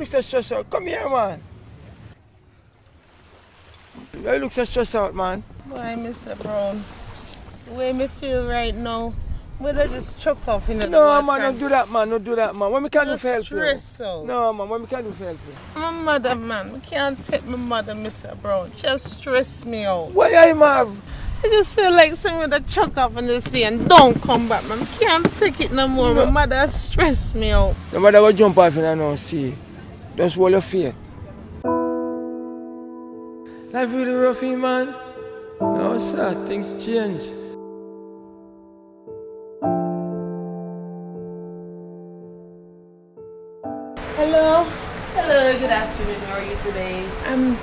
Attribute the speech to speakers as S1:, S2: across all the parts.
S1: So stressed out. Come here, man. You look so stressed out, man.
S2: Why, Mr. Brown? The way me feel right now, would I just chuck off in the water?
S1: No, man, don't do that, man. Don't do that, man. What me can do for help you?
S2: Stress out.
S1: No, man. What me can do for help you?
S2: My mother, man. I can't take my mother, Mr. Brown. Just stress me out.
S1: Why are you, Marv?
S2: I just feel like someone that chuck off in the sea and don't come back, man. I can't take it no more.
S1: No.
S2: My mother has stressed me out.
S1: No matter what jump off in the no sea. Just hold your faith. Life really rough, man. No, sir. Things change.
S2: Hello?
S3: Hello, good afternoon. How are you today?
S2: I'm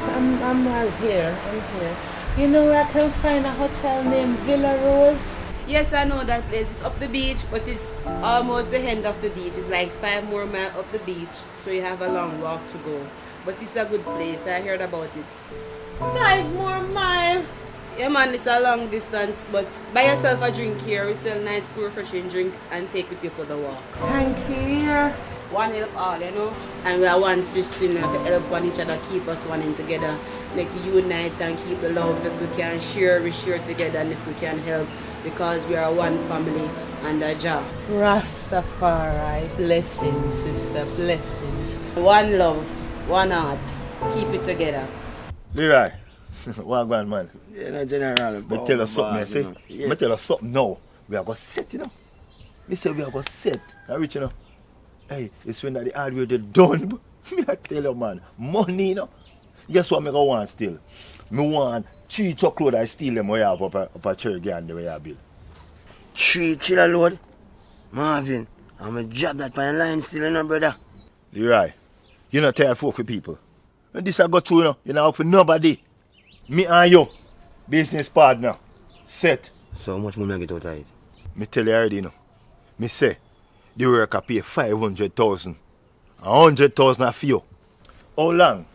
S2: right here. I'm here. You know where I can find a hotel named Villa Rose?
S3: Yes, I know that place. It's up the beach, but it's almost the end of the beach. It's like 5 more miles up the beach, so you have a long walk to go. But it's a good place. I heard about it.
S2: 5 more miles?
S3: Yeah, man, it's a long distance, but buy yourself a drink here. We sell nice, cool, refreshing drink and take with you for the walk.
S2: Thank you.
S3: One help all, you know. And we are one sister, you know, to help one each other, keep us one in together, make unite and keep the love. If we can share, we share together, and if we can help, because we are one family under Jah.
S2: Rastafari, blessings, sister, blessings.
S3: One love, one heart, keep it together.
S4: Leroy, what going, man?
S5: Yeah, no, general.
S4: But tell us something, I say.
S5: Yeah.
S4: But tell us something now. We are going to set, you know. Me say we are going to set. Now, rich, you know. Hey, it's when that the hard way they done. Me I tell you, man, money, you know. Guess what me go want still? Me want 3 truckload I steal them way up a church garden the way I build.
S5: 3 chiller load? Marvin, I'm a job that by line still, you know, brother.
S4: Leroy, you not tired folk for people. And this I go through, you know. You're not up for nobody. Me and you, business partner, set.
S5: So how much money I get out of it?
S4: Me tell you already, you know. Me say, the worker pay 500,000. 100,000 for you. How long?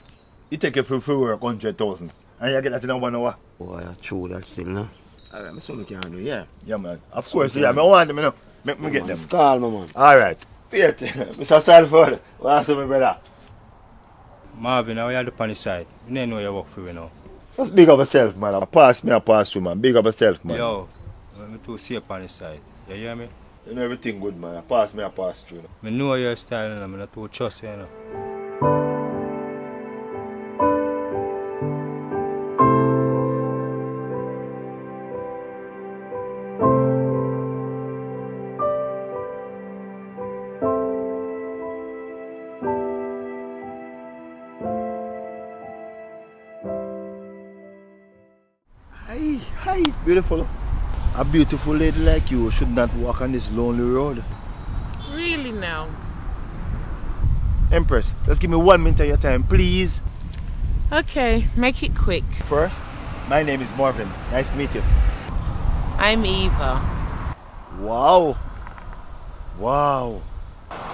S4: You take it for work 100,000. And you get that in 1 hour.
S5: Oh, I true that still, no? Alright, I saw me can do, yeah.
S4: Yeah, man. Of course, yeah. I want them, you know. Make me get them.
S5: Call me, man.
S4: Alright. Wait, Mr. Stalford. What's up, my brother?
S6: Marvin, how you look on the side? You don't know you work for you now.
S4: Just big up yourself, man. Pass me, I pass you, man. Big up yourself, man.
S6: Yo, let me too safe on the side. You hear me?
S4: You know everything good, man. Pass me, I pass through.
S6: I know your style and I'm not too trust you, you know.
S4: Hi, beautiful. A beautiful lady like you should not walk on this lonely road.
S2: Really now?
S4: Empress, just give me 1 minute of your time, please.
S2: Okay, make it quick.
S4: First, my name is Marvin. Nice to meet you.
S2: I'm Eva.
S4: Wow. Wow.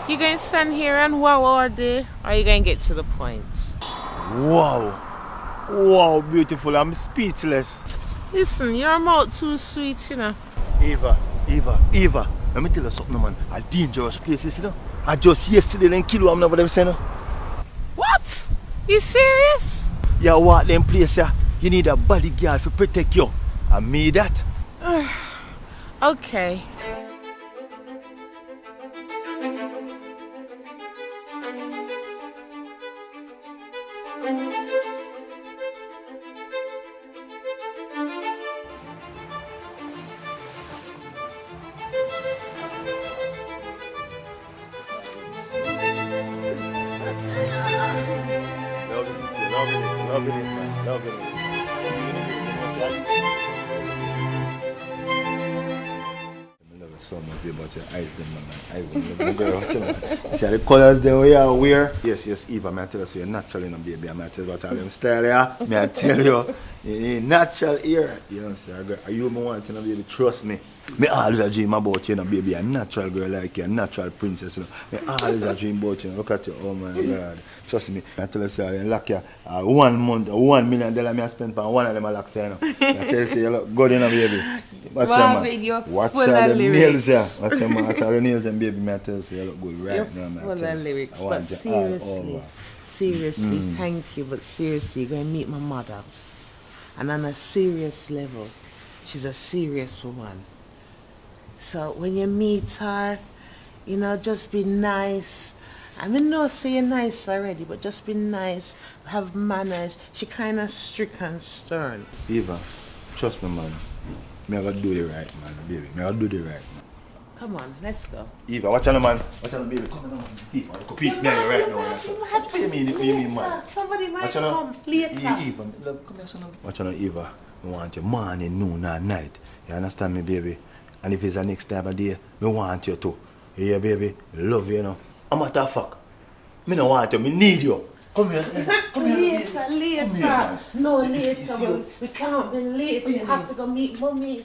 S2: You going to stand here and wow all day, or are you going to get to the point?
S4: Wow. Wow, beautiful. I'm speechless.
S2: Listen, your mouth too sweet, you know.
S4: Eva. Let me tell you something, man. A dangerous place, you know. I just yesterday then kill you, I'm not what they say, no.
S2: What? You serious?
S4: You walk them place, yeah. You need a bodyguard to protect you. And me that.
S2: Okay.
S4: Loving it, man. Loving it. I love it so much, babe, but your eyes them, man. Eyes them. Look, girl, watch it. See the colours there we are wear. Yes, Eva, I tell you, so you're natural in a baby. I tell you what all them style there. I tell you, you're natural here. You know, see, girl, you me want in a baby, trust me. Me always a dream about you, baby. A natural girl like you, a natural princess. You know. Me always a dream about you. Look at you, oh my God. Trust me. I tell you, say, I lock you 1 month, $1 million I spend on one of them I lock you. I tell you, say, you look good in a baby. Watch
S2: Marvin,
S4: your
S2: you're
S4: watch
S2: full
S4: all
S2: of
S4: the
S2: lyrics.
S4: nails, yeah. Watch your man, watch all the nails, them baby. I tell you, say, you look good right
S2: You're
S4: now, man.
S2: full of lyrics, but seriously, thank you, but seriously, you're going to meet my mother. And on a serious level, she's a serious woman. So when you meet her, you know, just be nice. I mean, no, say you're nice already, but just be nice, have manners. She kind of strict and stern.
S4: Eva, trust me, man. Me I gotta do it right, man, baby. Me I gotta do it right, man.
S2: Come on, let's go.
S4: Eva, watch out, man. Watch out, baby. Come on, Eva. Compete me right now. What do you mean, man?
S2: Somebody might
S4: Watch out,
S2: come later.
S4: Eva, love, come here, son. Watch out, Eva. I want you morning, noon, and night. You understand me, baby? And if it's the next time of day, I want you to. You hear, baby? I love you, you know. I'm matter of fact. Me don't want you, me need you. Come here, come here.
S2: Later.
S4: Come here,
S2: No,
S4: It's
S2: later.
S4: you.
S2: We can't be late. You have to go meet mommy.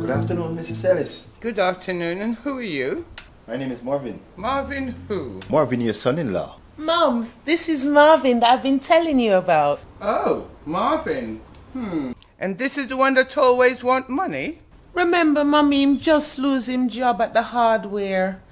S4: Good afternoon, Mrs. Ellis.
S7: Good afternoon, and who are you?
S4: My name is Marvin.
S7: Marvin who?
S4: Marvin, your son-in-law.
S2: Mom, this is Marvin that I've been telling you about.
S7: Oh, Marvin. And this is the one that always want money?
S2: Remember, Mommy, him just lose him job at the hardware.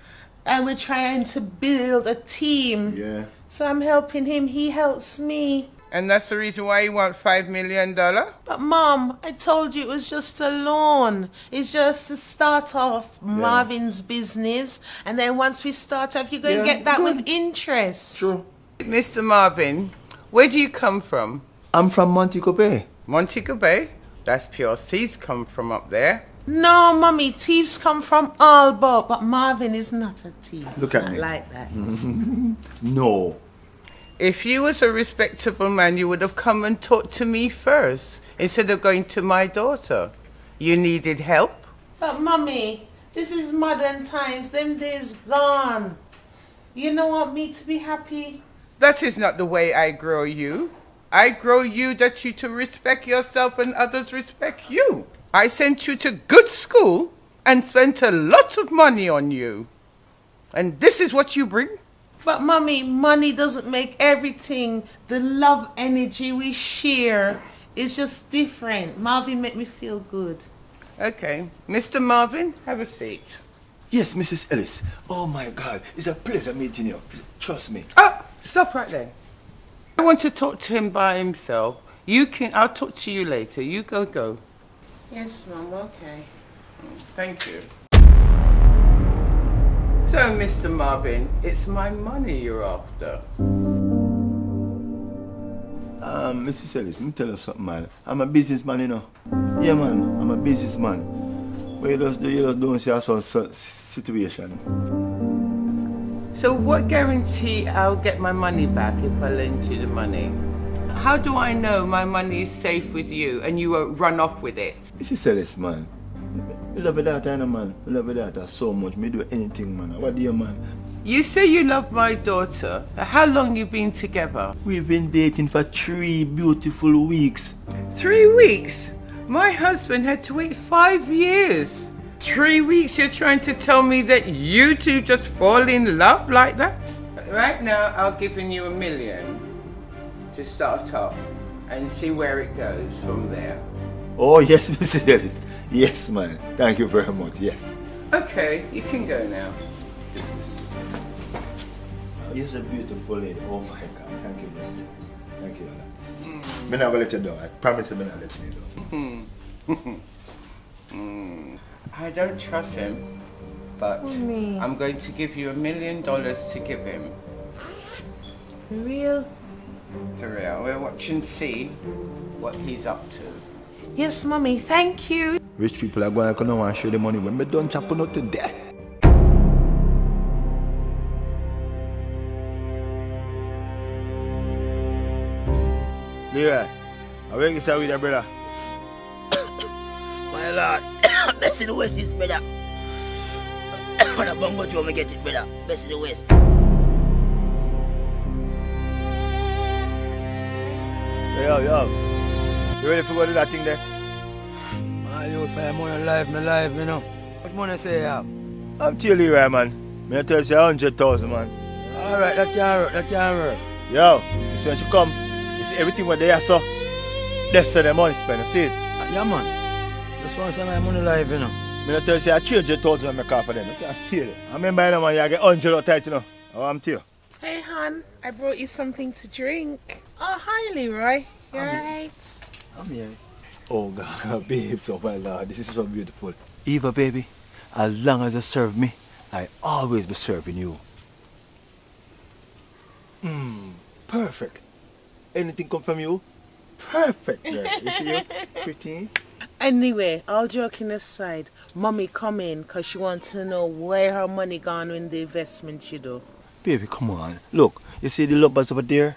S2: And we're trying to build a team.
S4: Yeah.
S2: So I'm helping him, he helps me.
S7: And that's the reason why you want $5 million?
S2: But Mom, I told you it was just a loan. It's just to start off Marvin's business. And then once we start off, you're going to get that with interest.
S4: True.
S7: Mr. Marvin, where do you come from?
S4: I'm from Montego Bay.
S7: Montego Bay? That's pure thieves come from up there.
S2: No, Mommy, thieves come from all but Marvin is not a thief.
S4: Look
S2: He's
S4: at
S2: not
S4: me.
S2: like that.
S4: No.
S7: If you was a respectable man, you would have come and talked to me first, instead of going to my daughter. You needed help?
S2: But Mommy, this is modern times. Them days gone. You don't want me to be happy?
S7: That is not the way I grow you. I grow you that you to respect yourself and others respect you. I sent you to good school and spent a lot of money on you. And this is what you bring?
S2: But Mommy, money doesn't make everything. The love energy we share is just different. Marvin make me feel good.
S7: Okay. Mr. Marvin, have a seat.
S4: Yes, Mrs. Ellis. Oh my God, it's a pleasure meeting you. Trust me.
S7: Ah, stop right there. I want to talk to him by himself. I'll talk to you later. You go.
S2: Yes, Mom, okay.
S7: Thank you. So, Mr. Marvin, it's my money you're after.
S4: Mrs. Ellis, let me tell you something, man. I'm a businessman, you know. Yeah, man, I'm a businessman. But you just don't see some situation.
S7: So what guarantee I'll get my money back if I lend you the money? How do I know my money is safe with you and you won't run off with it?
S4: Mrs. Ellis, man. I love your daughter, you know, man. I love your daughter so much. Me do anything, man. What do you, man?
S7: You say you love my daughter. How long you been together?
S4: We've been dating for 3 beautiful weeks.
S7: 3 weeks? My husband had to wait 5 years. 3 weeks you're trying to tell me that you two just fall in love like that? Right now I'll give you $1 million to start off and see where it goes from there.
S4: Oh, yes, Mr. Ellis. Yes, man. Thank you very much. Yes.
S7: Okay, you can go now.
S4: Yes, Mrs. You're a beautiful lady. Oh, my God. Thank you, Mrs. Ellis. Thank you, Anna. I'm not going to let you down. I promise I'm not going to let you down.
S7: I don't trust him, but I'm going to give you $1 million to give him.
S2: For real?
S7: To real. We'll watch and see what he's up to.
S2: Yes, Mommy, thank you.
S4: Rich people are going to come and show the money when we don't chop out to death. Leroy, I will get with your brother.
S5: My lord, best in the West is better. When I bongo to me get it better. Best in the West.
S4: Yo. You ready for go do that thing there?
S5: My youth, I'm on alive, my life, you know. What money say you have?
S4: I'm telling you, Leroy, man. Me tell you 100,000, man.
S5: Alright, that can work.
S4: Yo, this when she come, it's everything what they are so. That's where the money spent, you see it?
S5: Yeah, man. Just want some money alive, you know.
S4: Me not tell you 300,000 when I call for them. You can't steal it. I remember, you know, man, you get 100 out tight, you know. Oh, I'm tell you.
S2: Hey, hon, I brought you something to drink. Oh, hi, Leroy. You alright?
S5: I'm here.
S4: Oh, God, babes, oh my Lord, this is so beautiful. Eva, baby, as long as you serve me, I always be serving you. Perfect. Anything come from you? Perfect, girl. You see you? Pretty.
S2: Anyway, all joking aside, Mommy come in because she wants to know where her money gone in the investment you do.
S4: Baby, come on. Look, you see the lumbers over there?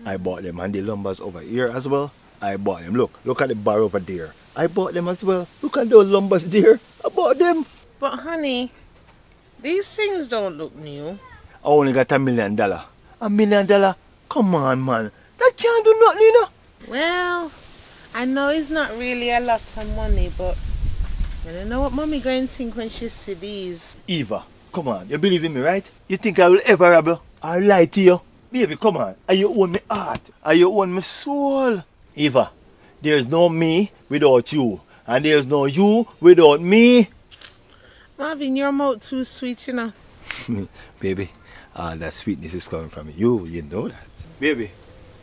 S4: I bought them, and the lumbers over here as well. I bought them. Look at the bar over there. I bought them as well. Look at those lumbers there. I bought them.
S2: But honey, these things don't look new.
S4: I only got $1 million. $1 million? Come on, man. That can't do nothing, you know.
S2: Well, I know it's not really a lot of money, but I don't know what Mommy going to think when she see these.
S4: Eva, come on. You believe in me, right? You think I will ever rob you or lie to you? Baby, come on. Are you own me heart? Are you own me soul? Eva, there's no me without you. And there's no you without me.
S2: Marvin, your mouth too sweet, you know.
S4: Baby, all that sweetness is coming from you. You know that. Baby,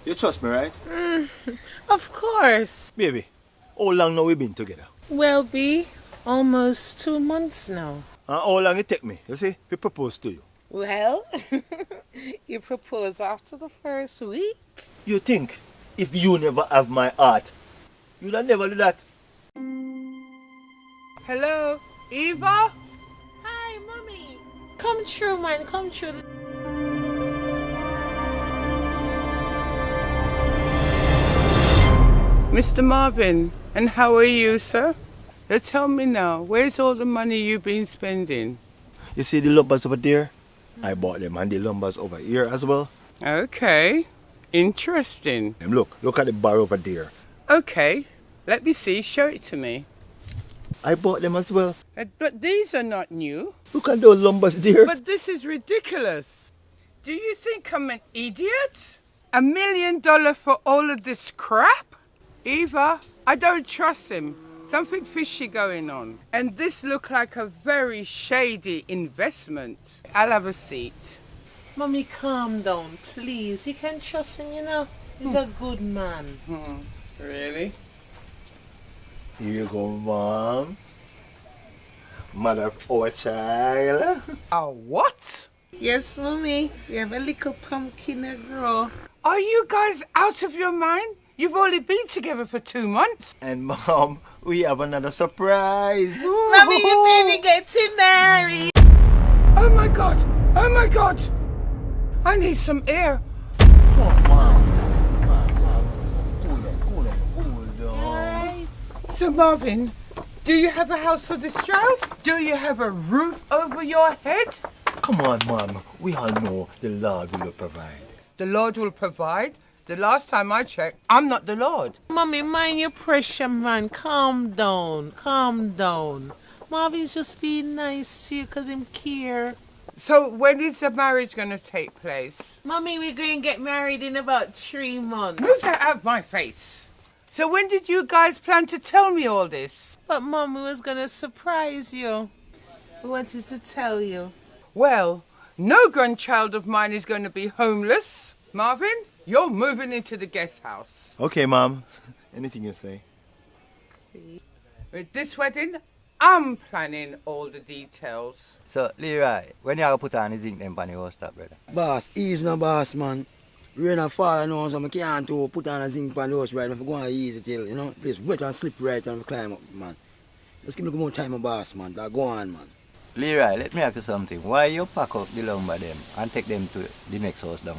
S4: you trust me, right?
S2: Of course.
S4: Baby, how long now we been together?
S2: Well, be almost 2 months now.
S4: And how long it take me, you see, to propose to you?
S2: Well, you propose after the first week.
S4: You think if you never have my heart, you'll never do that?
S7: Hello, Eva?
S2: Hi, Mommy. Come true, man. Come true.
S7: Mr. Marvin, and how are you, sir? Tell me now, where's all the money you've been spending?
S4: You see the lumbers over there? I bought them, and the lumbers over here as well.
S7: Okay, interesting.
S4: And look at the bar over there.
S7: Okay, let me see, show it to me.
S4: I bought them as well.
S7: But these are not new.
S4: Look at those lumbers there.
S7: But this is ridiculous. Do you think I'm an idiot? $1 million for all of this crap? Eva, I don't trust him. Something fishy going on. And this looked like a very shady investment. I'll have a seat.
S2: Mommy, calm down, please. You can trust him, you know. He's a good man.
S7: Really?
S4: Here you go, Mom. Mother of our child.
S7: A what?
S2: Yes, Mommy. You have a little pumpkin to grow.
S7: Are you guys out of your mind? You've only been together for 2 months.
S4: And Mom, we have another surprise.
S2: Mommy, your baby getting married.
S7: Oh my God! Oh my God! I need some air.
S4: Oh, Mom. Cool down.
S2: Alright.
S7: So Marvin, do you have a house for this child? Do you have a roof over your head?
S4: Come on, Mom. We all know the Lord will provide.
S7: The Lord will provide. The last time I checked, I'm not the Lord.
S2: Mommy, mind your pressure, man. Calm down. Calm down. Marvin's just being nice to you because him care.
S7: So when is the marriage going to take place?
S2: Mommy, we're going to get married in about 3 months.
S7: Move that out of my face. So when did you guys plan to tell me all this?
S2: But Mum, we was gonna surprise you. We wanted to tell you.
S7: Well, no grandchild of mine is going to be homeless. Marvin, you're moving into the guest house.
S4: Okay, Mom. Anything you say.
S7: With this wedding, I'm planning all the details.
S8: So, Leroy, when you have to put on the zinc them on the house top, brother?
S9: Boss, easy no boss, man. Rain and fall, you know, so I can't to put on a zinc on the house right, if I go on easy till, you know, place wet and slip right and climb up, man. Just give me more time, my boss, man. That go on, man.
S8: Leroy, let me ask you something. Why you pack up the lumber them and take them to the next house down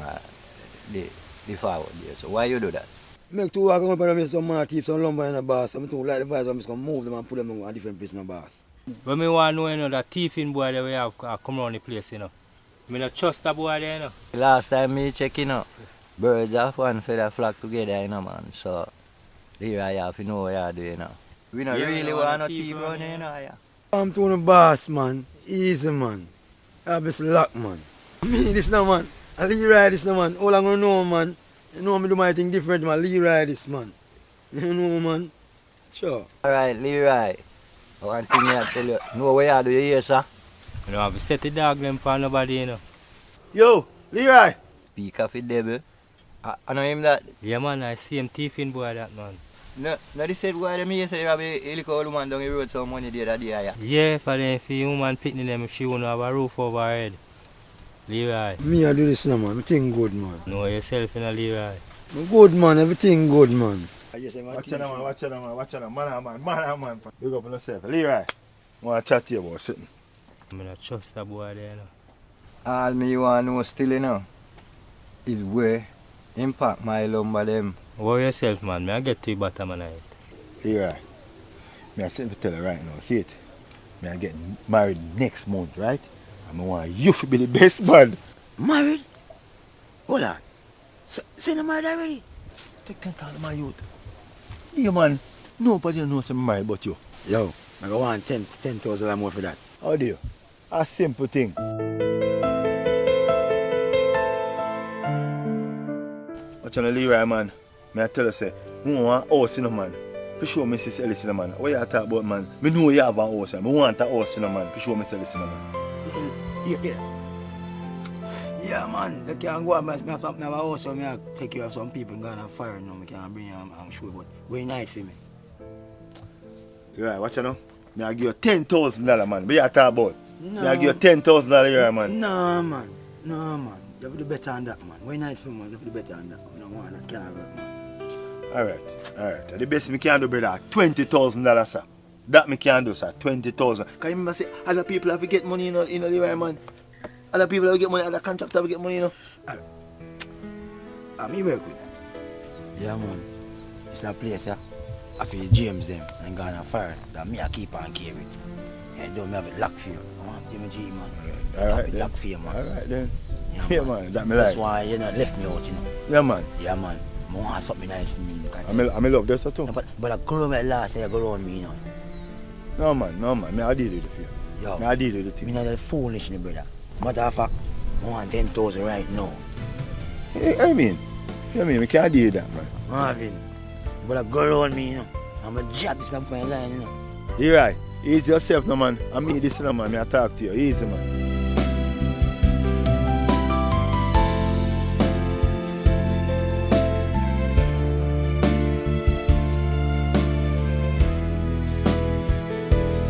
S8: the forward there? So why you do that?
S9: Make two walk up and some man thief some lumber in the boss. I'm too like the vibes, I'm just going to move them and put them in a different place in the boss.
S6: But me want to know, you know, that thieving boy that we have come around the place, you know. I don't trust that boy there, you know.
S8: Last time me check, you know, birds of one feather flock together, you know, man. So, Leroy, you have to know what you do, you know. We don't really want no thief around here, you know, yeah.
S9: I'm to the boss, man. Easy, man. I be luck, man. Me, this now, man. I Leroy this now, man. All I'm going to know, man. You know me do my thing different, man. Leroy this, man. You know, man. Sure.
S8: Alright, Leroy. One thing I tell you, know what you do, you hear, sir?
S6: You know, have to set the dog them for nobody, you know.
S4: Yo, Leroy.
S8: Speak of the devil. I know him that.
S6: Yeah, man, I see him thieving boy that, man.
S8: No, they said boy, them here say you have a little old woman down the road some money there that day, yeah.
S6: Yeah, for them, if the woman picking them, she won't have a roof over her head. Leroy.
S9: Me, I do this now, man. Everything good, man.
S6: Know yourself, you know, Leroy.
S9: Good, man. Everything good, man.
S4: Watch out, man. Watch out, man. Watch out, man. Big up on yourself. Leroy, I want to chat to you about something.
S6: I don't trust that boy there, you know.
S8: All me want to know still, you know, is where impact my lumber them.
S6: Worry yourself, man. Me I get to the bottom of it.
S4: Leroy, me I sit to tell you right now. See it? Me I get married next month, right? And I want you to be the best man.
S9: Married? Hold on. Say you married already?
S4: Take 10,000 my youth. Yeah, man. Nobody knows I'm married but you.
S9: Yo, I go want 10,000 more for that.
S4: How do you? A simple thing. Watch on the Leroy, man. Me I tell you, say, we want a house, you know, man. For sure, Mrs. Ellis, you know, man. What you talk about, man? Me know you have a house, and I want a house, you know, man. For sure, Mrs. Ellis, you know, man.
S9: Yeah, man. That can't go on. I have a house, so I have to take care of some people and go on fire, you know. I can't bring them, I'm sure, but going night for me.
S4: Right, watch you now. Me I give you $10,000, man. What you talk about?
S9: No.
S4: Me I give you $10,000 here, man.
S9: No, man. No, man. You have to do better than that, man. Why night for me, man? You have to do better than that. We don't want that can't work, man.
S4: Alright. The best me can do, brother, $20,000, sir. That me can do, sir. 20,000. Can you remember say other people have to get money in the right, man? Other people have to get money, other contractors have to get money, you know.
S9: Me work with that. Yeah, man. It's a place, yeah. I feel James them and gone on fire. That me I keep on carrying. And don't have it lock for you. I want Jimmy G, man.
S4: Alright,
S9: lock for you, man.
S4: Alright, then.
S9: Yeah,
S4: man. That me
S9: That's
S4: like.
S9: why you know left me out, you know.
S4: Yeah, man.
S9: Yeah, man. I want something nice for me.
S4: I love this too.
S9: No, but I grow my last year, go around me, you know.
S4: No, man. Me I deal with it for you.
S9: Yo,
S4: Me I deal with it.
S9: me not that foolish, brother. Matter of fact, I want 10,000 right now.
S4: I mean, we can't deal with that, man.
S9: Marvin, but I go around me, you know. I'm a job, this man my line, you know.
S4: You're right. Easy yourself, no, man. I mean this, no, man. Me I talk to you. Easy, man.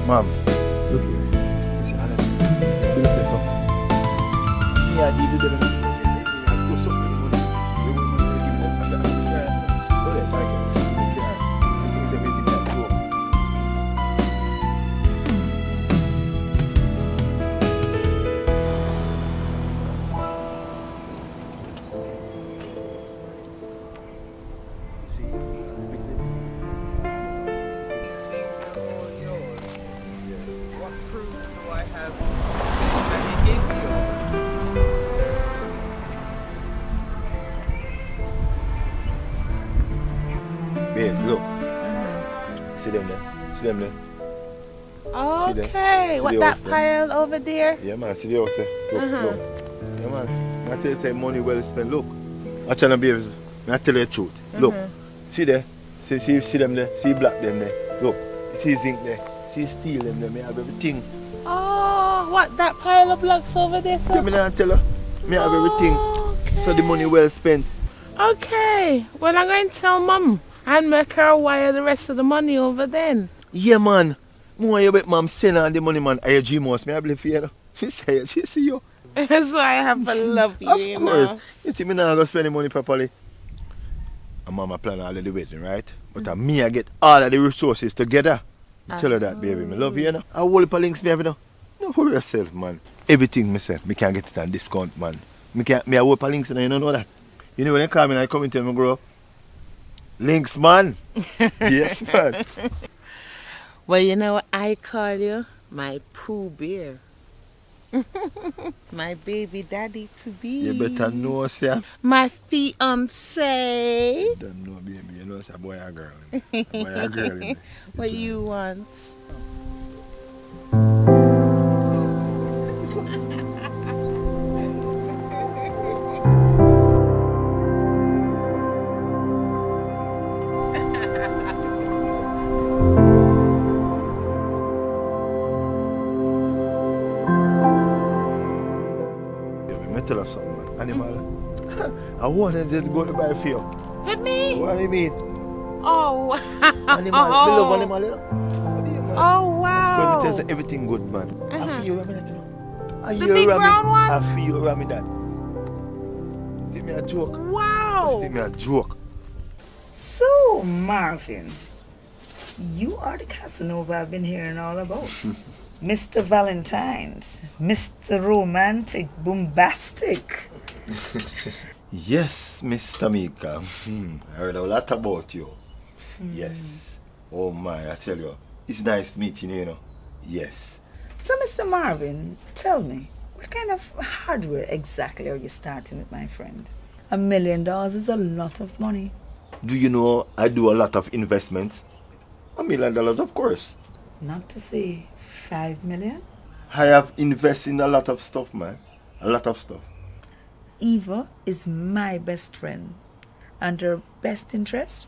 S4: Mom, look here. See, Alex, feel the place up. Me I deal with them. I go something with money. You want money to give them. I'm going to try. Go there, try it. Yeah. Things everything can go.
S7: What proof do I have that it is yours?
S4: Babe, look. See them there? See them there?
S2: Okay,
S4: See
S2: what
S4: the
S2: that
S4: house there?
S2: pile over there?
S4: Yeah, man. See the house there? Look. Yeah, man. I tell you, say money well spent. Look. I tell you, baby. I tell you the truth. Look. See there? See them there? See black them there? Look, see zinc there? See steel them there? Me have everything.
S2: Oh, what, that pile of blocks over there, sir?
S4: Let me not tell her. Me have everything.
S2: Okay.
S4: So the money well spent.
S2: Okay, well, I'm going to tell Mum and make her wire the rest of the money over then.
S4: Yeah, man. More you bet mom send on the money, man. I dream most. Me I believe for you. She say, she see you.
S2: That's why I have to love you,
S4: Of
S2: you
S4: course.
S2: know.
S4: You think me not going to spend the money properly? And mama plan all of the wedding, right? But me, I get all of the resources together. Tell her that, baby. Me love you, you know. I will put links me have, you know. No worry yourself, man. Everything me say, me can't get it on discount, man. I will put links, you know that. You know when they call me and I come into me grow up? Links, man. Yes, man.
S2: Well, you know what I call you? My Pooh Bear. My baby daddy to be.
S4: You better know, sir.
S2: My fiance.
S4: You don't know, baby. You know it's a boy or girl. A boy or girl.
S2: What you want?
S4: Tell us something, man. Animal. I want to just go to buy for you.
S2: For me?
S4: What do you mean?
S2: Oh,
S4: Animal. We love animal, you know. What do you, man?
S2: Oh, wow.
S4: When it tells everything good, man. I feel you, Rami,
S2: The big brown one?
S4: I feel you, Rami, that. See me a joke.
S2: Wow.
S4: See me a joke.
S10: So, Marvin, you are the Casanova I've been hearing all about. Mr. Valentine's, Mr. Romantic, bombastic.
S4: Yes, Miss Tamika. I heard a lot about you. Yes. Oh my, I tell you, it's nice meeting you, you know. Yes.
S10: So, Mr. Marvin, tell me, what kind of hardware exactly are you starting with, my friend? $1 million is a lot of money.
S4: Do you know I do a lot of investments? $1 million, of course.
S10: Not to say 5 million.
S4: I have invested in a lot of stuff, man. A lot of stuff.
S10: Eva is my best friend, and her best interest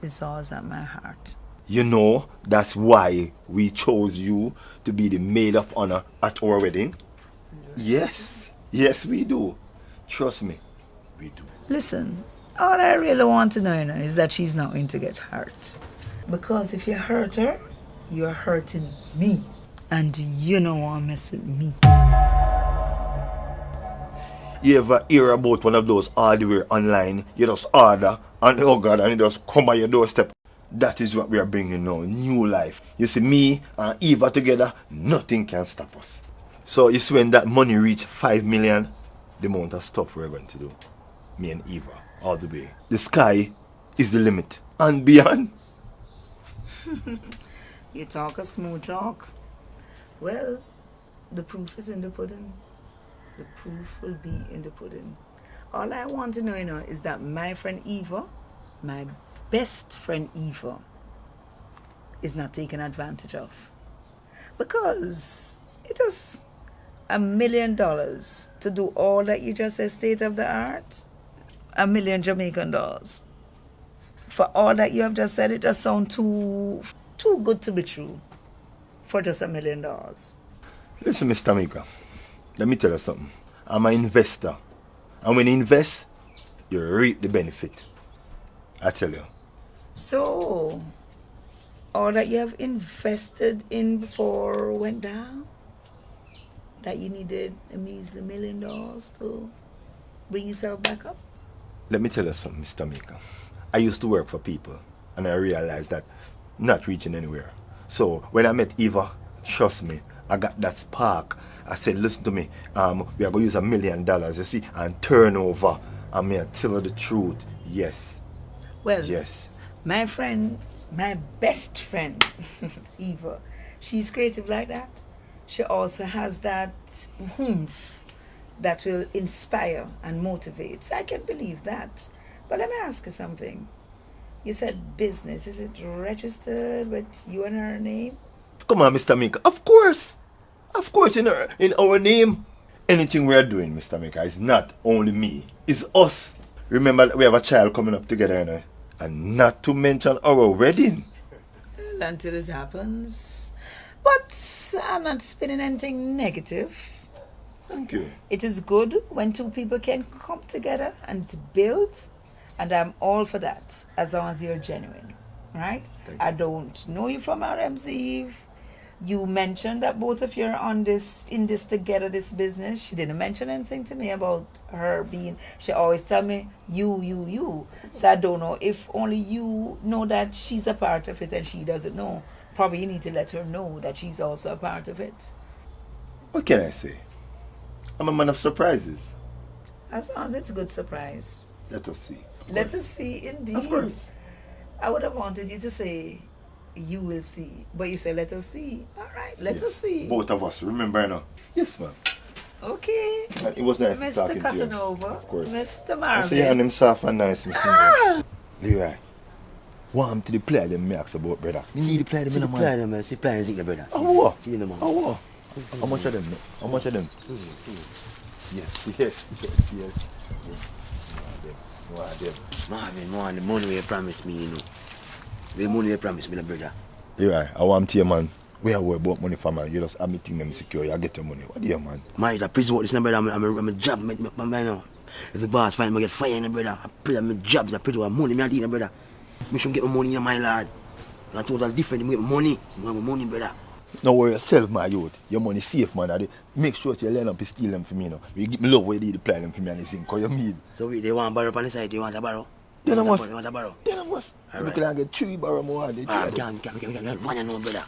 S10: is always at my heart.
S4: You know, that's why we chose you to be the maid of honor at our wedding. Yes. Yes, we do. Trust me, we do.
S10: Listen, all I really want to know, is that she's not going to get hurt. Because if you hurt her, you're hurting me. And you don't want to mess with me.
S4: You ever hear about one of those hardware online? You just order and oh God, and it just come by your doorstep. That is what we are bringing now, new life. You see, me and Eva together, nothing can stop us. So it's when that money reach 5 million, the amount of stuff we're going to do. Me and Eva, all the way. The sky is the limit. And beyond.
S10: You talk a smooth talk. Well, the proof is in the pudding. The proof will be in the pudding. All I want to know, is that my friend Eva, my best friend Eva, is not taken advantage of. Because it was $1 million to do all that you just said, state of the art. $1 million Jamaican dollars. For all that you have just said, it just sounds too good to be true for just $1 million.
S4: Listen, Mr. Mika, let me tell you something. I'm an investor. And when you invest, you reap the benefit. I tell you.
S10: So, all that you have invested in before went down? That you needed a measly $1 million to bring yourself back up?
S4: Let me tell you something, Mr. Mika. I used to work for people, and I realized that I'm not reaching anywhere. So, when I met Eva, trust me, I got that spark. I said, listen to me, we are going to use $1 million, you see, and turn over. I mean, tell her the truth. Yes.
S10: Well,
S4: yes.
S10: My friend, my best friend, Eva, she's creative like that. She also has that oomph that will inspire and motivate. So I can believe that. But let me ask you something. You said business. Is it registered with you and her name?
S4: Come on, Mr. Mika. Of course. Of course, in our name. Anything we are doing, Mr. Mika, is not only me. It's us. Remember, we have a child coming up together, And not to mention our wedding.
S10: Well, until it happens. But I'm not spinning anything negative.
S4: Thank you.
S10: It is good when two people can come together and build, and I'm all for that, as long as you're genuine, right? I don't know you from RM's Eve. You mentioned that both of you are in this together, this business. She didn't mention anything to me about her being, she always tell me, you. So I don't know if only you know that she's a part of it and she doesn't know. Probably you need to let her know that she's also a part of it.
S4: What can I say? I'm a man of surprises.
S10: As long as it's a good surprise.
S4: Let us see.
S10: Let us see, indeed.
S4: Of course.
S10: I would have wanted you to say, you will see. But you say, let us see. All right, let us see.
S4: Both of us, remember now? Yes, ma'am.
S10: Okay.
S4: And it was nice
S10: Mr.
S4: talking
S10: Casanova,
S4: to you. Of course.
S10: Mr.
S4: I see
S10: Marvin.
S4: him soft and nice, Mr. Leroy. What happened to the player them me ask about, brother? You need to play them in the man.
S8: Play them, see play them, brother.
S4: Oh, what?
S8: See them, man.
S4: Oh, what? How much of them? How much of them? Yes.
S8: Marvin, the money you promised me, you know. The money you promised me, the brother.
S4: Leroy, I want to you, man. We are worried about money for man. You just have me think them secure. You get your money. What do you, man?
S8: Man, the prison work this brother. I'm a job, man. If the boss find me get fired, brother. I pray my jobs. I pray to money, me I brother. Me should get my money, my lad. That's totally different. You get money. You have money, brother.
S4: No worry yourself, my youth. Your money safe, man. Make sure you learn up to steal them for me, you know. You give me love where you deploy them for me and this thing. Cause you need.
S8: So they want borrow on the side. You want to borrow?
S4: Then I must.
S8: You want to borrow?
S4: Then I must.
S8: All right.
S4: You can get 3 borrow more.
S8: Can't. One and no, brother.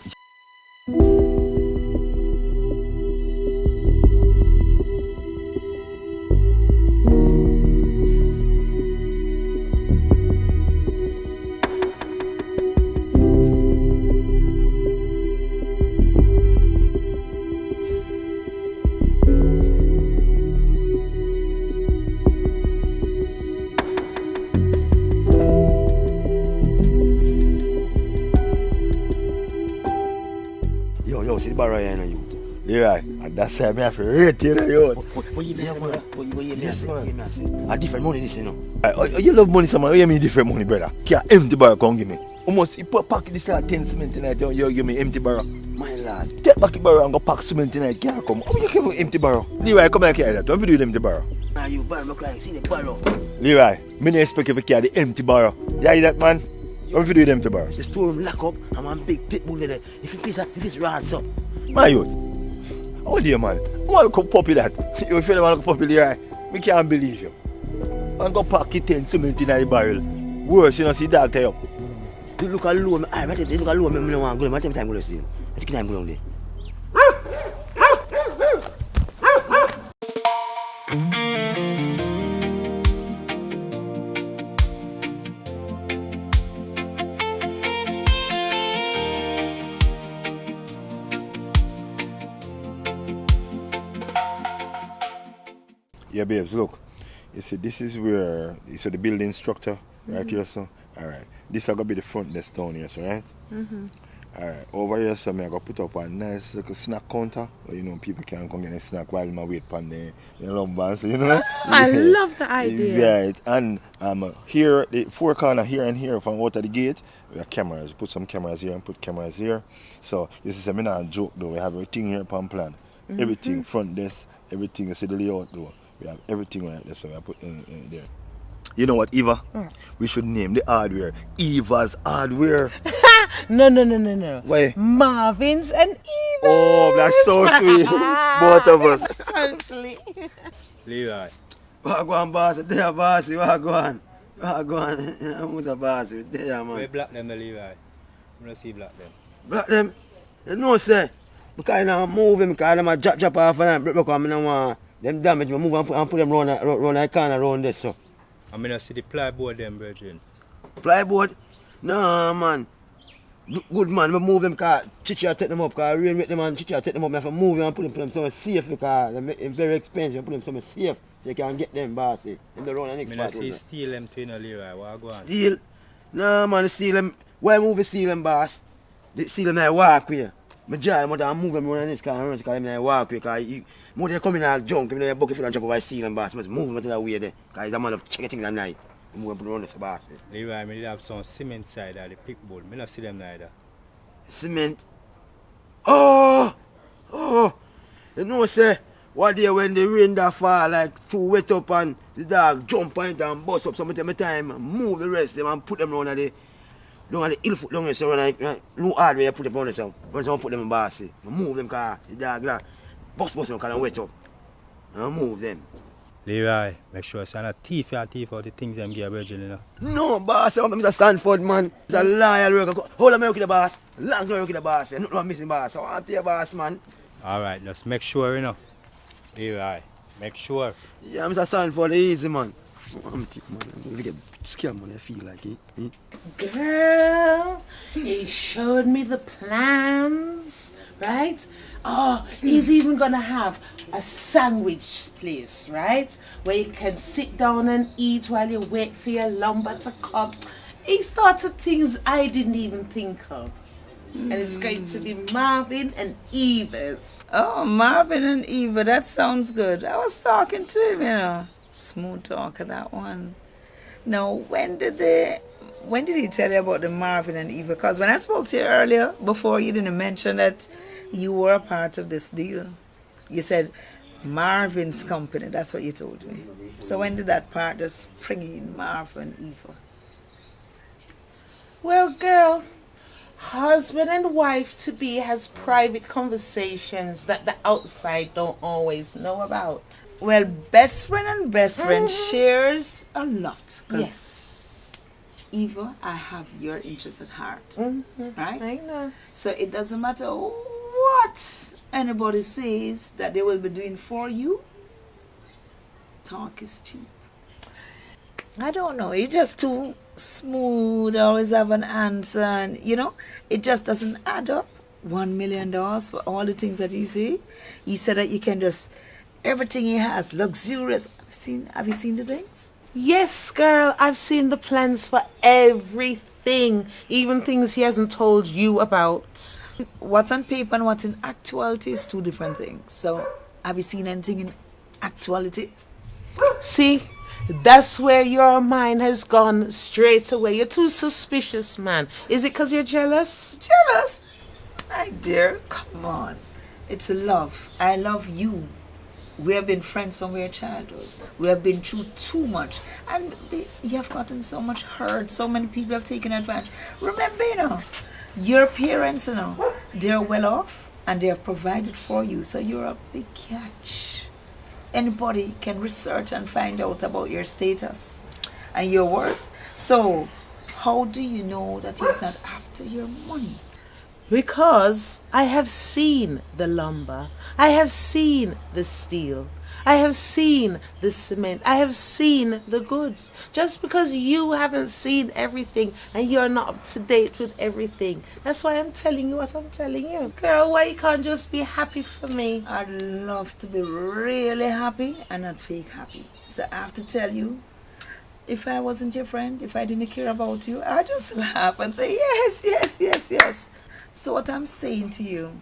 S8: Yo, see the barrow here, you know, you.
S4: Yeah, and that's why I have to rate you, yo.
S8: What you mean, man? What you mean? A different money, this, you know.
S4: You love money, man. What you mean different money, brother? Can't empty barrel come give me. Almost, you put pack this like 10 cement tonight, you give me empty barrel.
S8: My lad.
S4: Take back the barrel and go pack cement tonight, can't come. How you give me empty barrel? Leroy, come like that. What if you do the empty barrel?
S8: Nah, you borrow, my crying. See the barrow.
S4: Leroy, me don't expect you to carry the empty barrel. You hear that, man? What if you do the empty barrel?
S8: It's a storeroom lock up, and one big pit bull there. If it's rats up.
S4: My youth. How do you, man? I want to puppy that. You feel I want to puppy Leroy? Me can't believe you. I'm going to pack it 10 cement in the barrel. Worse, you know, see that tell you.
S8: You look at low, I look at low, I don't want to go. I take time to go see. I take time to go down there.
S4: Yeah, babes, look. You see, this is where, so the building structure, right here, so. Alright. This is going to be the front desk down here, so, right? Alright. Over here, so, I'm going to put up a nice little snack counter where, you know, people can come get a snack while I wait for the love bands, you know?
S2: I love the idea.
S4: Right. And here, the 4 corner here and here from out of the gate, we have cameras. Put some cameras here and put cameras here. So, this is a joke, though. We have everything here upon plan. Everything, front desk, everything. You see the layout, though. We have everything right there, so we have put in there. You know what, Eva? We should name the hardware Eva's Hardware.
S2: No.
S4: Why?
S2: Marvin's and Eva's.
S4: Oh, that's so sweet. Both of us.
S2: Totally.
S6: Leroy.
S8: What go on, boss? There, boss. What go on? I'm the boss. There, man.
S6: We black them, Leroy. I don't see black them.
S8: Black them? You know, sir. Because I'm moving, because I'm a drop off and break I don't want them damage. I move and put them round the corner around this, so.
S6: I mean, I see the plyboard them, virgin.
S8: Plyboard? No, man. Good man, I move them because Chicha take them up, because rain with them and Chicha take them up. I have to move them and put them somewhere safe because they're very expensive. I put them somewhere safe so you can get them, bossy. In the road and next part.
S6: I see steal them to Leroy. What go on?
S8: Steal? No, man, steal them. Why move the steal them, boss? The steal them I walk with. My job, I move them around this car because I walk with. Because more they come in and junk, if they bucket full and jump over steal them, boss. I must move them to the way there. Because he's a man of checking things at night. Move and put on this boss.
S6: Leroy, I did have some cement side of the pick board. I don't see them neither.
S8: Cement. Oh! You know, say, what day when the rain that fall, like, too wet up and the dog jump on it and bust up some time, move the rest of them and put them down at the hill foot down there, so right, no hard way you put them on yourself. When someone put them in bossy, move them car, the dog like, bust them kind of wet up. And move them.
S6: Leroy, make sure it's not a thief out the things them give Virgin, you know.
S8: No, boss, I'm Mr. Stanford, man. He's a loyal worker. Hold on, me work with the boss. Long time work with the boss. Nothing I'm missing, boss. I want to your boss, man.
S6: Alright, just make sure, you know. Leroy, make sure.
S8: Yeah, Mr. Stanford, easy, man. I'm tip, man. I'm going to get scared, man. I feel like it.
S2: Girl, he showed me the plans, right? Oh, he's even gonna have a sandwich place, right? Where you can sit down and eat while you wait for your lumber to come. He's thought of things I didn't even think of. And it's going to be Marvin and Eva's.
S10: Oh, Marvin and Eva, that sounds good. I was talking to him, you know. Smooth talker, that one. Now, when did he tell you about the Marvin and Eva? Because when I spoke to you earlier, before, you didn't mention that you were a part of this deal. You said Marvin's company, that's what you told me. So when did that part just bring in Marvin and Eva?
S2: Well, girl, husband and wife to be has private conversations that the outside don't always know about.
S10: Well, best friend and best friend shares a lot.
S2: Yes.
S10: Eva, I have your interest at heart. Right?
S2: I know.
S10: So it doesn't matter what anybody says that they will be doing for you. Talk is cheap. I don't know. You're just too smooth, always have an answer, and you know, it just doesn't add up. $1 million for all the things that you see. He said that you can just, everything he has, luxurious. Have you seen the things?
S2: Yes, girl, I've seen the plans for everything, even things he hasn't told you about.
S10: What's on paper and what's in actuality is two different things. So, have you seen anything in actuality?
S2: See, that's where your mind has gone straight away. You're too suspicious, man. Is it because you're jealous?
S10: Jealous? My dear, come on. It's love. I love you. We have been friends from our childhood. We have been through too much. And you have gotten so much hurt. So many people have taken advantage. Remember, you know, your parents, you know, they're well off and they have provided for you. So you're a big catch. Anybody can research and find out about your status and your worth. So how do you know that he's not after your money?
S2: Because I have seen the lumber, I have seen the steel, I have seen the cement, I have seen the goods. Just because you haven't seen everything and you're not up to date with everything, that's why I'm telling you what I'm telling you. Girl, why you can't just be happy for me?
S10: I'd love to be really happy and not fake happy. So I have to tell you, if I wasn't your friend, if I didn't care about you, I'd just laugh and say yes, yes, yes, yes. So what I'm saying to you,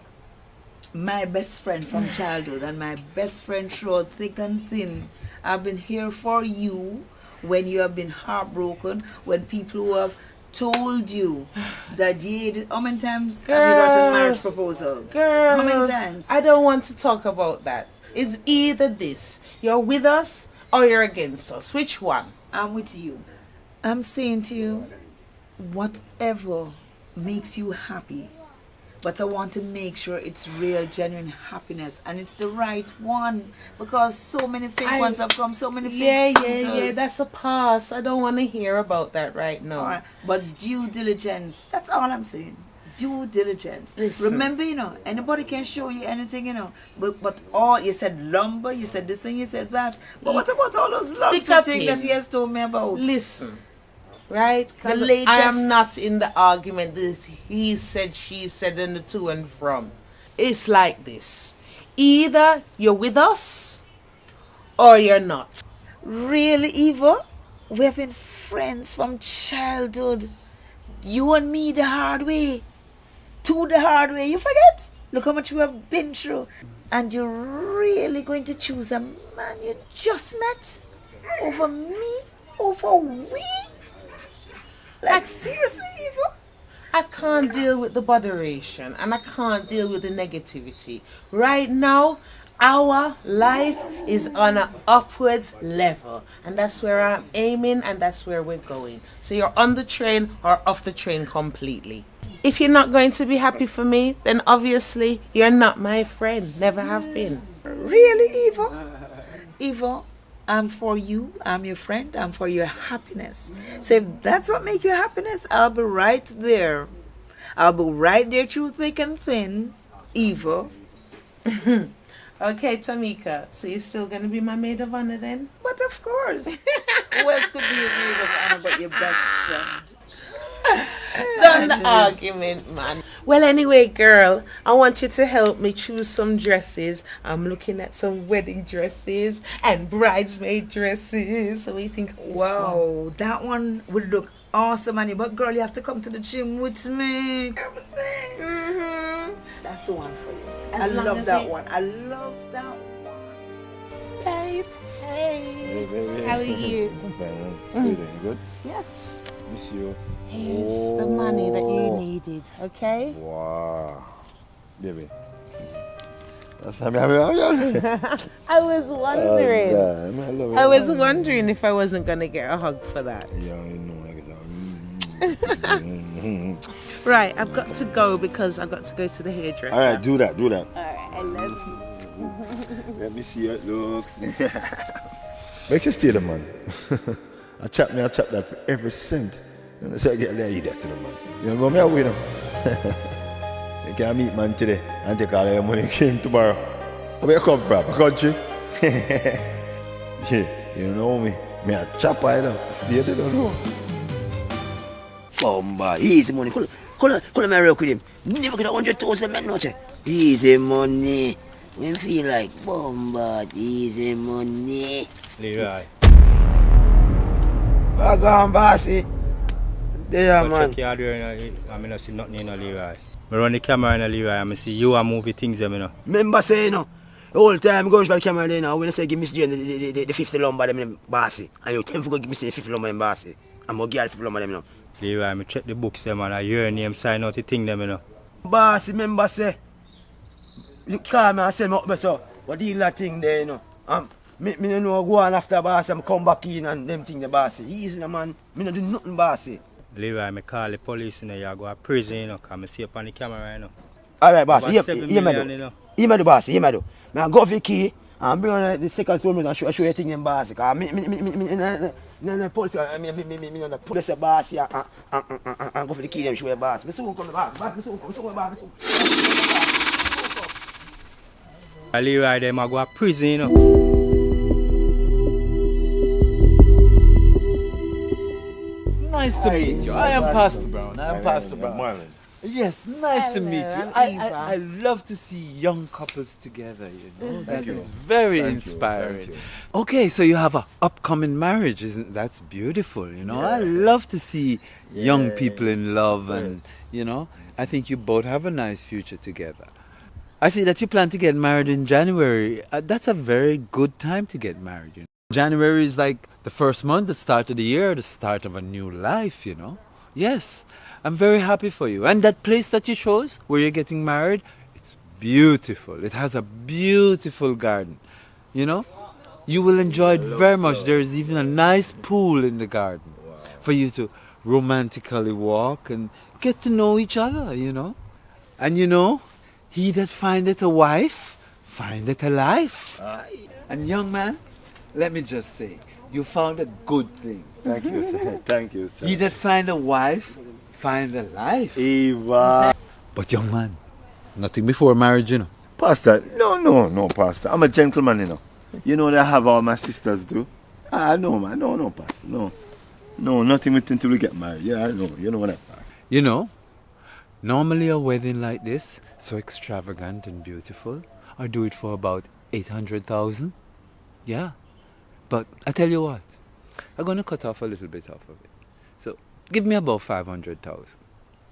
S10: my best friend from childhood and my best friend through thick and thin, I've been here for you when you have been heartbroken, when people who have told you that how many times have you got a marriage proposal?
S2: Girl,
S10: how many times?
S2: I don't want to talk about that. It's either this, you're with us or you're against us. Which one?
S10: I'm with you. I'm saying to you, whatever makes you happy, but I want to make sure it's real, genuine happiness, and it's the right one, because so many fake ones have come, so many fake suitors.
S2: Yeah, that's a pass. I don't want to hear about that right now.
S10: All right. But due diligence, that's all I'm saying. Due diligence.
S2: Listen.
S10: Remember, you know, anybody can show you anything, you know, but all, you said lumber, you said this and you said that, but what about all those lumber things that he has told me about?
S2: Listen. Right? Because
S10: latest...
S2: I am not in the argument that he said, she said, and the to and from. It's like this. Either you're with us or you're not.
S10: Really, Eva? We have been friends from childhood. You and me the hard way. To the hard way. You forget? Look how much we have been through. And you're really going to choose a man you just met over me? Over we? Like, seriously, Eva?
S2: I can't deal with the botheration and I can't deal with the negativity. Right now, our life is on an upwards level, and that's where I'm aiming and that's where we're going. So you're on the train or off the train completely. If you're not going to be happy for me, then obviously you're not my friend. Never have been.
S10: Really, Eva? Eva, I'm for you. I'm your friend. I'm for your happiness. So if that's what makes you happiness, I'll be right there. I'll be right there through thick and thin, Eva.
S2: Okay, Tamika, so you're still going to be my maid of honor then?
S10: But of course. Who else could be a maid of honor but your best friend?
S2: Done the argument, man. Well, anyway, girl, I want you to help me choose some dresses. I'm looking at some wedding dresses and bridesmaid dresses. So we think,
S10: wow, that one would look awesome on you. But girl, you have to come to the gym with me. Everything. Mm-hmm. That's the one for you. I love that one. I love that one.
S2: Babe, hey.
S4: Hey.
S2: How are you?
S4: You good?
S2: Yes.
S4: Miss you.
S2: Here's the money that you needed, okay?
S4: Wow. Baby. That's how
S2: I was wondering.
S4: Oh,
S2: I was wondering if I wasn't going to get a hug for that.
S4: Yeah, I know. I get that.
S2: Right, I've got to go because I've got to go to the hairdresser.
S4: All right, do that.
S2: All right, I love you.
S4: Let me see how it looks. Make sure stay the man. I chop that for every cent. And so I get there, you that to the man. You know, me with him. You can't meet man today and take all your money and came tomorrow. Where you come from? A country? Yeah, you know me. Me a chop I know. Stay there, don't know.
S5: Bomba, easy money. Call me real with him. Never get 100,000 men, no check. Easy money. When feel like bomba, easy money.
S6: Leroy.
S8: Go on, bossy. There, man.
S6: Check your door, I mean, I see nothing in Leroy. I run the camera in Leroy, I see you are moving things, you know.
S8: Remember saying, you know, the whole time going to the camera there now, when I say give Miss Jane the 50 lumber, them bossy. And you tell me to give Miss Jane the 50 lumber, them bossy. I'm going to get the 50 lumber, them, you know.
S6: Leroy, I check the books, them, and I hear your name sign out the thing, them, you know.
S8: Bossy, remember say, you call me and say, so, what deal that thing there, you know. Me no know go on after boss, I'm come back in and them thing the bossy. Easy, man. Me no do nothing bossy.
S6: Leroy, I call the police, you know, you go to prison, you know, because I see up on the camera, you know.
S8: Alright, boss.
S6: About
S8: Here,
S6: 7
S8: me
S6: million,
S8: do.
S6: you know.
S8: Here, me do, boss. Here, me do. Now go for the key and bring on the second store and show you thing in boss. Because me police, me no put this boss here and go for the key and show you boss. Me soon come, boss. Me soon come, boss.
S6: Leroy, them I go to prison, you know.
S11: Nice to meet you. I am Pastor Brown. I am Pastor Brown.
S4: Marvin.
S11: Yes, nice to meet you. I love to see young couples together, you know. That is very inspiring. Okay, so you have an upcoming marriage, isn't that's beautiful, you know. I love to see young people in love and, you know, I think you both have a nice future together. I see that you plan to get married in January. That's a very good time to get married, you know. January is like the first month, the start of the year, the start of a new life, you know. Yes, I'm very happy for you. And that place that you chose, where you're getting married, it's beautiful. It has a beautiful garden, you know. You will enjoy it very much. There is even a nice pool in the garden for you to romantically walk and get to know each other, you know. And you know, he that findeth a wife, findeth a life. And young man, let me just say, you found a good thing.
S4: Thank you, sir. Thank you, sir.
S11: He that find a wife, find a life.
S4: Eva.
S11: But young man, nothing before marriage, you know.
S4: Pastor, no, Pastor. I'm a gentleman, you know. You know that I have all my sisters do. No, man. No, Pastor. No, nothing until we get married. Yeah, I know. You know what that, Pastor.
S11: You know, normally a wedding like this, so extravagant and beautiful, I do it for about 800,000. Yeah. But I tell you what, I'm going to cut off a little bit off of it. So give me about 500,000.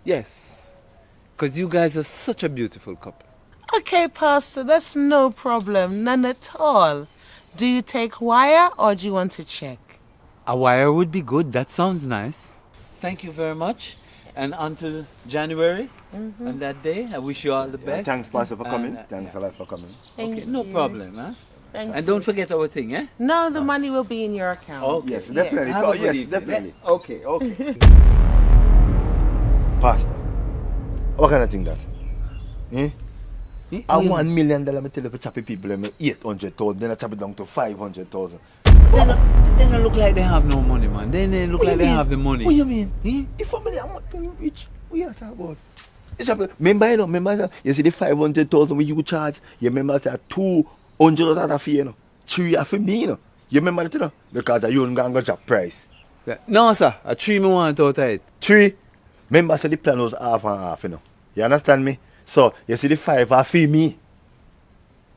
S11: Yes. Because you guys are such a beautiful couple.
S2: Okay, Pastor, that's no problem. None at all. Do you take wire or do you want to check?
S11: A wire would be good. That sounds nice. Thank you very much. And until January, on that day, I wish you all the best.
S4: Thanks, Pastor, for coming.
S11: And,
S4: Thanks a lot for coming.
S11: Okay, no problem, huh?
S2: Thank
S11: And
S2: you.
S11: don't forget our thing, eh?
S2: No, the money will be in your account.
S11: Okay.
S4: Yes, definitely.
S11: Have a good
S4: Yes,
S11: evening.
S4: definitely.
S11: Okay, okay.
S4: Pastor, what kind of thing that? Eh? A $1 million, I tell you, for chopping people, 800,000, then I chop it down to 500,000.
S11: They don't look like they have no money, man. They look like they have the money.
S4: What you mean? If family are not rich, what you talking about? It's a, remember, you see the 500,000 when you charge, you remember that 200 of fee, you know, 3 are for me, you know. You remember that, you know? Because you don't go to price.
S11: No, sir. A 3 me want out of it.
S4: 3? Remember, so the plan was half and half, you know. You understand me? So, you see the 5 are for me.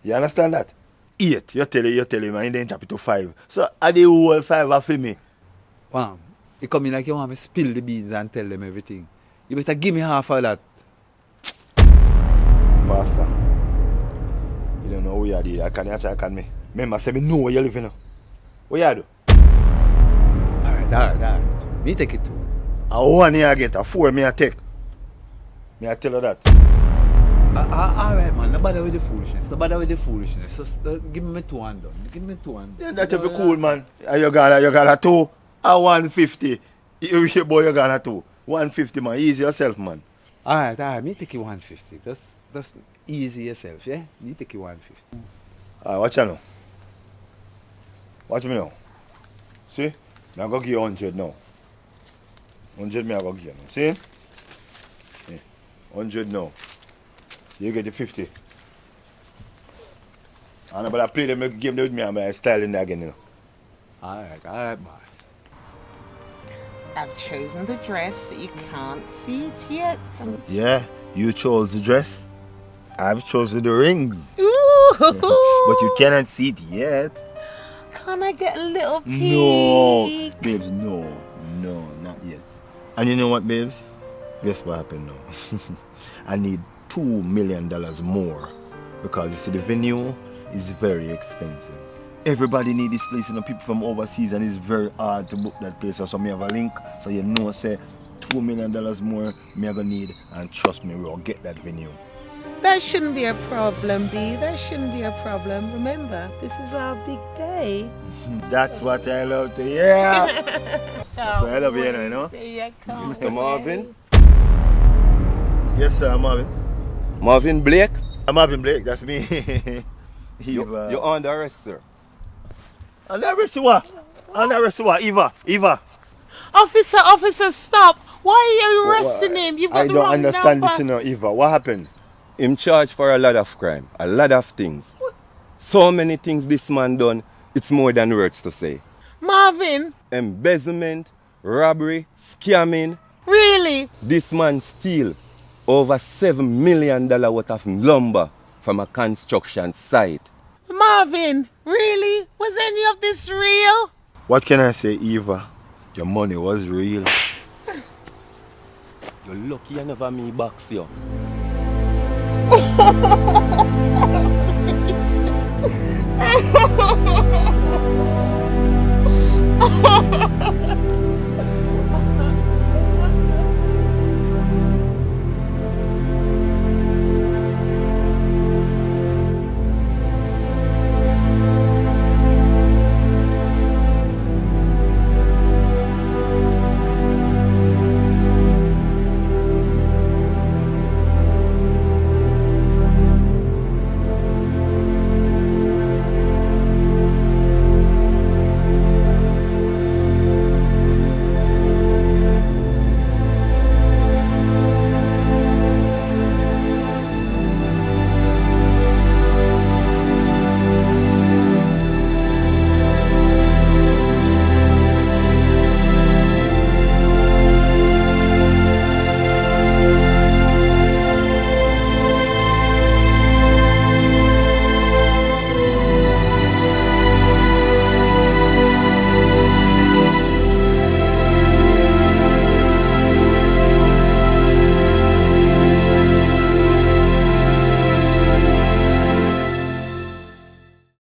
S4: You understand that? 8, you tell him, and then chop it to 5. So, are the whole 5 are for me?
S11: Wow. You come in like you want me to spill the beans and tell them everything. You better give me half of that.
S4: Pastor, you don't know where you are. I can me. Remember, say me know where you live, you know. Where you do?
S11: Alright. Me take it too.
S4: A 1 year I get, a 4 me I take. Me I tell you that.
S11: Alright, man. No bother with the foolishness. Just give me 2 and done. Give me 2 and done.
S4: Yeah, that will be cool, man. You got a 2, a 150. You boy, you got a 2. 150, man. Easy yourself, man.
S11: Alright. Me take you 150. Just easy yourself, yeah? Me take you 150.
S4: Alright, watch you now. Watch me now. See? I'm going to give you 100 now. 100 me I go give you now. See? Yeah. 100 now. You get the 50. And I'm going to play them game with me and I'm styling that again, you know.
S11: Alright, boy.
S2: I've chosen the dress, but you can't see it yet.
S4: Yeah, you chose the dress. I've chosen the rings.
S2: Ooh.
S4: But you cannot see it yet.
S2: Can I get a little peek?
S4: No, babes, no, not yet. And you know what, babes? Guess what happened now? I need $2 million more because you see the venue is very expensive. Everybody need this place, you know, people from overseas, and it's very hard to book that place. So me have a link, so you know, say $2 million more me I gonna need, and trust me, we'll get that venue.
S2: That shouldn't be a problem, B. That shouldn't be a problem. Remember, this is our big day.
S4: That's what I love to hear. That's what I love hearing, you know.
S12: Mr. Marvin?
S4: Yes, sir, Marvin.
S12: Marvin Blake?
S4: Marvin Blake, that's me.
S12: You're under arrest, sir.
S4: Under arrest what? Under arrest what? Eva.
S2: Officer, stop. Why are you arresting him? You've got
S12: I
S2: the
S12: don't
S2: wrong
S12: understand
S2: number.
S12: this, you know, Eva. What happened? Him charged for a lot of crime, a lot of things. So many things this man done, it's more than words to say.
S2: Marvin.
S12: Embezzlement, robbery, scamming.
S2: Really?
S12: This man steal over $7 million worth of lumber from a construction site.
S2: Marvin, really? Was any of this real?
S4: What can I say, Eva? Your money was real.
S12: You're lucky I never me box you.